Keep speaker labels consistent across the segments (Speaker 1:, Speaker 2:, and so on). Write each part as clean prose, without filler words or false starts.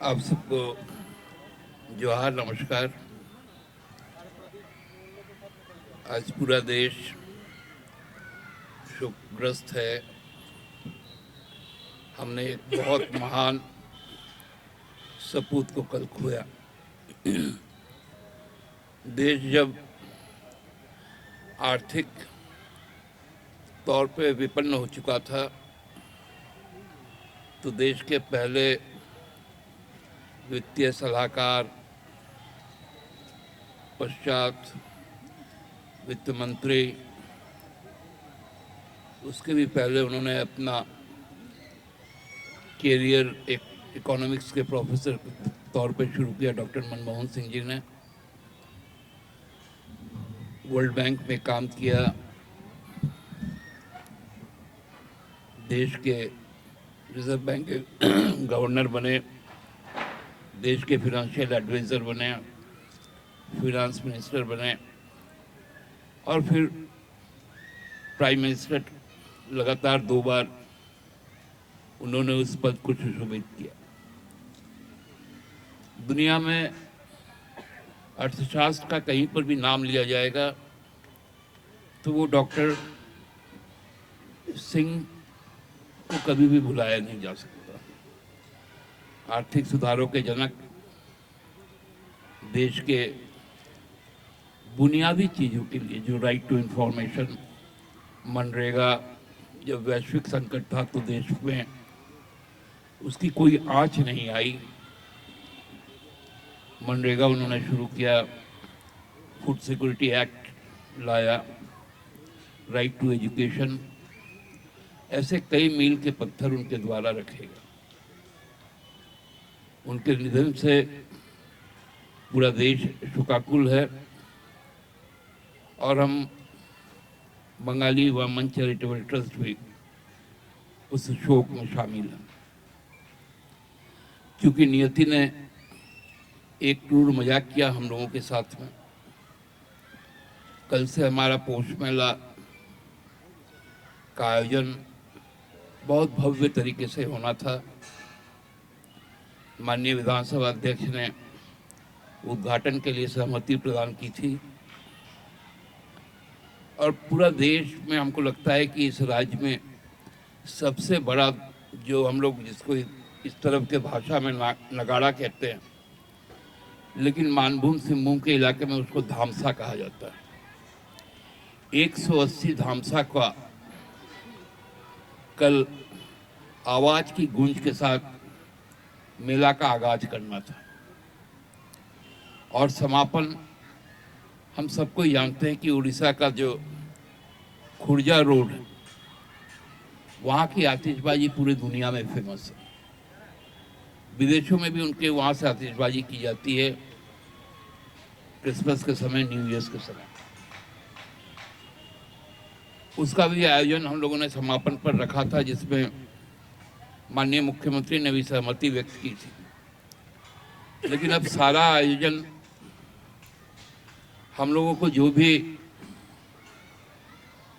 Speaker 1: आप सबको जोहार, नमस्कार। आज पूरा देश शोकग्रस्त है। हमने एक बहुत महान सपूत को कल खोया। देश जब आर्थिक तौर पे विपन्न हो चुका था तो देश के पहले वित्तीय सलाहकार, पश्चात वित्त मंत्री, उसके भी पहले उन्होंने अपना कैरियर एक इकोनॉमिक्स के प्रोफेसर के तौर पे शुरू किया। डॉक्टर मनमोहन सिंह जी ने वर्ल्ड बैंक में काम किया, देश के रिजर्व बैंक के गवर्नर बने, देश के फिनेंशियल एडवाइज़र बने, फिनांस मिनिस्टर बने और फिर प्राइम मिनिस्टर लगातार 2 बार उन्होंने उस पद को सुशोभित किया। दुनिया में अर्थशास्त्र का कहीं पर भी नाम लिया जाएगा तो वो डॉक्टर सिंह को कभी भी भुलाया नहीं जा सकता। आर्थिक सुधारों के जनक, देश के बुनियादी चीज़ों के लिए जो राइट टू इंफॉर्मेशन, मनरेगा, जब वैश्विक संकट था तो देश में उसकी कोई आंच नहीं आई। मनरेगा उन्होंने शुरू किया, फूड सिक्योरिटी एक्ट लाया, राइट टू एजुकेशन, ऐसे कई मील के पत्थर उनके द्वारा रखे गए। उनके निधन से पूरा देश शोकाकुल है और हम बंगाली वुमेन चैरिटेबल ट्रस्ट भी उस शोक में शामिल हैं। क्योंकि नियति ने एक क्रूर मजाक किया हम लोगों के साथ में। कल से हमारा पोष मेला का आयोजन बहुत भव्य तरीके से होना था। माननीय विधानसभा अध्यक्ष ने उद्घाटन के लिए सहमति प्रदान की थी और पूरा देश में हमको लगता है कि इस राज्य में सबसे बड़ा, जो हम लोग जिसको इस तरफ के भाषा में नगाड़ा कहते हैं, लेकिन मानभूम सिंहभूम के इलाके में उसको धामसा कहा जाता है। 180 धामसा का कल आवाज की गूंज के साथ मेला का आगाज करना था और समापन हम सबको जानते हैं कि उड़ीसा का जो खुर्जा रोड है, वहाँ की आतिशबाजी पूरी दुनिया में फेमस है। विदेशों में भी उनके वहाँ से आतिशबाजी की जाती है क्रिसमस के समय, न्यू ईयर के समय। उसका भी आयोजन हम लोगों ने समापन पर रखा था, जिसमें माननीय मुख्यमंत्री ने भी सहमति व्यक्त की थी। लेकिन अब सारा आयोजन हम लोगों को, जो भी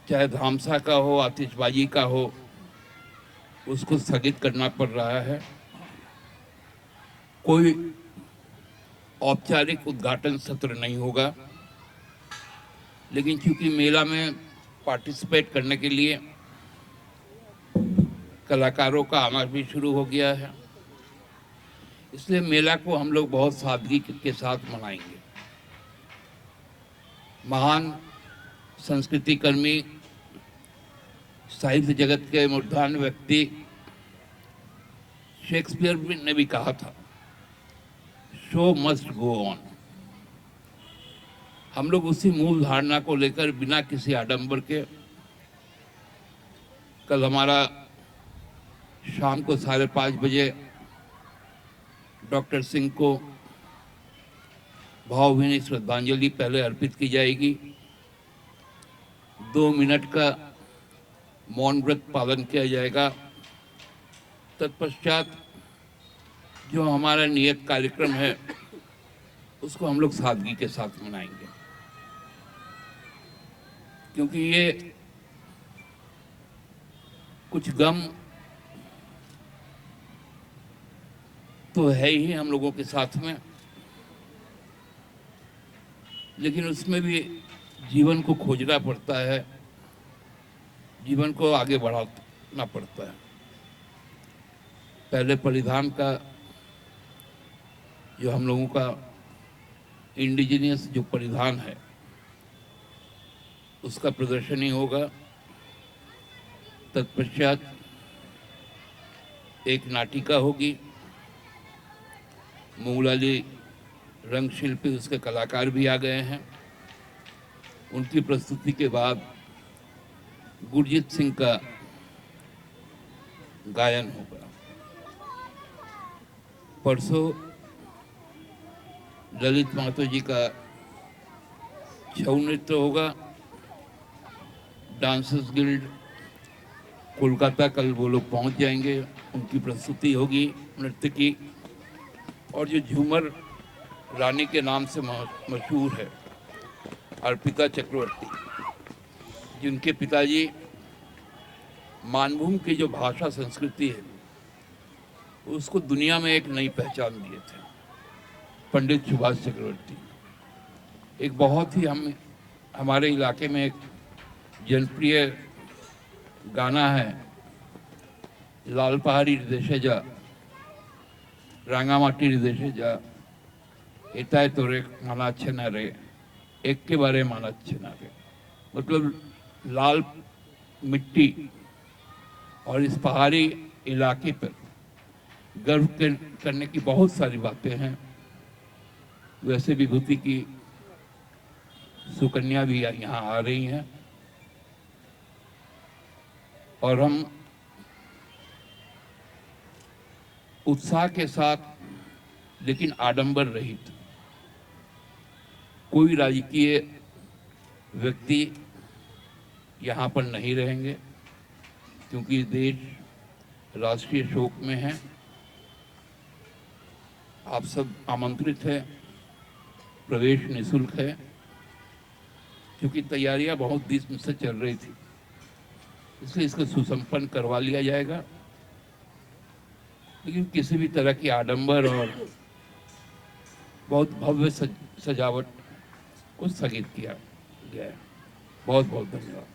Speaker 1: चाहे धामसा का हो, आतिशबाजी का हो, उसको स्थगित करना पड़ रहा है। कोई औपचारिक उद्घाटन सत्र नहीं होगा, लेकिन चूंकि मेला में पार्टिसिपेट करने के लिए कलाकारों का आना भी शुरू हो गया है, इसलिए मेला को हम लोग बहुत सादगी के साथ मनाएंगे। महान संस्कृति कर्मी, साहित्य जगत के मूर्धन्य व्यक्ति शेक्सपियर ने भी कहा था, शो मस्ट गो ऑन। हम लोग उसी मूल धारणा को लेकर बिना किसी आडंबर के कल हमारा शाम को 5:30 बजे डॉक्टर सिंह को भावभीनी श्रद्धांजलि पहले अर्पित की जाएगी। 2 मिनट का मौन व्रत पालन किया जाएगा। तत्पश्चात जो हमारा नियत कार्यक्रम है उसको हम लोग सादगी के साथ मनाएंगे, क्योंकि ये कुछ गम तो है ही हम लोगों के साथ में, लेकिन उसमें भी जीवन को खोजना पड़ता है, जीवन को आगे बढ़ाना पड़ता है। पहले परिधान का जो हम लोगों का इंडिजिनियस जो परिधान है उसका प्रदर्शन ही होगा। तत्पश्चात एक नाटिका होगी, मूलाली रंग शिल्पी उसके कलाकार भी आ गए हैं। उनकी प्रस्तुति के बाद गुरजीत सिंह का गायन होगा। परसों ललित महतो जी का छऊ नृत्य होगा। डांसर्स गिल्ड कोलकाता कल वो लोग पहुंच जाएंगे, उनकी प्रस्तुति होगी नृत्य की। और जो झूमर रानी के नाम से मशहूर है अर्पिता चक्रवर्ती, जिनके पिताजी मानभूम की जो भाषा संस्कृति है उसको दुनिया में एक नई पहचान दिए थे, पंडित सुभाष चक्रवर्ती। एक बहुत ही हमारे इलाके में एक जनप्रिय गाना है, लाल पहाड़ी देशे जा रांगामाटी देशे जा एताय तोरे माना अच्छे ना रे एक के बारे माना अच्छे ना रे। मतलब लाल मिट्टी और इस पहाड़ी इलाके पर गर्व करने की बहुत सारी बातें हैं। वैसे विभूति की सुकन्या भी यहाँ आ रही हैं और हम उत्साह के साथ लेकिन आडंबर रहित, कोई राजकीय व्यक्ति यहाँ पर नहीं रहेंगे क्योंकि देश राष्ट्रीय शोक में है। आप सब आमंत्रित हैं, प्रवेश निःशुल्क है। क्योंकि तैयारियां बहुत दिन से चल रही थी, इसलिए इसको सुसंपन्न करवा लिया जाएगा, लेकिन किसी भी तरह की आडंबर और बहुत भव्य सजावट को स्थगित किया गया है। बहुत बहुत धन्यवाद।